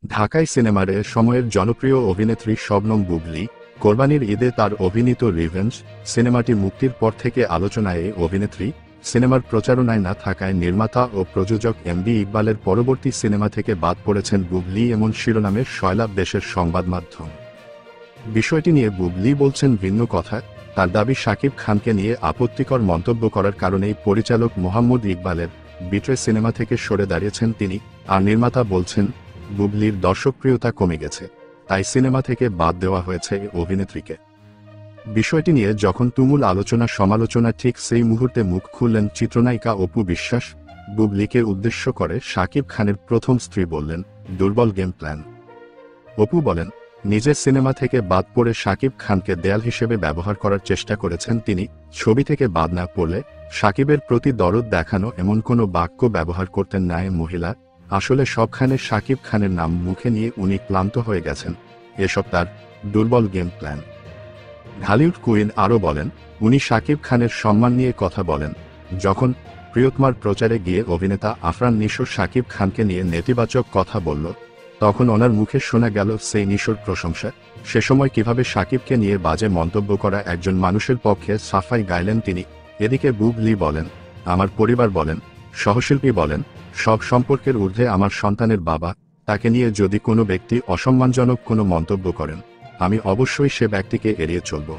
ঢাকাই সিনেমার সময়ের জনপ্রিয় অভিনেত্রী শবনম বুবলী কোরবানির ঈদে তার অভিনীত রিভেঞ্জ সিনেমাটি মুক্তির পর থেকে আলোচনায় এই অভিনেত্রী সিনেমার প্রচারণায় না থাকায় নির্মাতা ও প্রযোজক এমডি ইকবালের পরবর্তী সিনেমা থেকে বাদ পড়েছেন বুবলী এমন শিরোনামের সয়লাব দেশের সংবাদ মাধ্যম। বিষয়টি নিয়ে বুবলী বলছেন ভিন্ন কথা। তার দাবি শাকিব খানকে নিয়ে আপত্তিকর মন্তব্য করার কারণেই পরিচালক মোহাম্মদ ইকবালের বিট্রে সিনেমা থেকে সরে দাঁড়িয়েছেন তিনি। আর নির্মাতা বলছেন বুবলীর দর্শকপ্রিয়তা কমে গেছে, তাই সিনেমা থেকে বাদ দেওয়া হয়েছে এই অভিনেত্রীকে। বিষয়টি নিয়ে যখন তুমুল আলোচনা সমালোচনা, ঠিক সেই মুহূর্তে মুখ খুললেন চিত্রনায়িকা অপু বিশ্বাস। বুবলীকে উদ্দেশ্য করে শাকিব খানের প্রথম স্ত্রী বললেন, দুর্বল গেম প্ল্যান। অপু বলেন, নিজের সিনেমা থেকে বাদ পড়ে শাকিব খানকে দেয়াল হিসেবে ব্যবহার করার চেষ্টা করেছেন তিনি। ছবি থেকে বাদ না পড়লে শাকিবের প্রতি দরদ দেখানো এমন কোনো বাক্য ব্যবহার করতেন না এই মহিলা। আসলে সবখানে শাকিব খানের নাম মুখে নিয়ে উনি ক্লান্ত হয়ে গেছেন। এসব তার দুর্বল গেম প্ল্যান। ঢালিউড কুইন আরও বলেন, উনি শাকিব খানের সম্মান নিয়ে কথা বলেন। যখন প্রিয়তমার প্রচারে গিয়ে অভিনেতা আফরান নিশো শাকিব খানকে নিয়ে নেতিবাচক কথা বলল, তখন ওনার মুখে শোনা গেল সেই নিশোর প্রশংসা। সে সময় কিভাবে শাকিবকে নিয়ে বাজে মন্তব্য করা একজন মানুষের পক্ষে সাফাই গাইলেন তিনি। এদিকে বুবলী বলেন, আমার পরিবার বলেন, সহশিল্পী বলেন, সব সম্পর্কের ঊর্ধ্বে আমার সন্তানের বাবা, তাকে নিয়ে যদি কোনো ব্যক্তি অসম্মানজনক কোনো মন্তব্য করেন, আমি অবশ্যই সে ব্যক্তিকে এড়িয়ে চলব।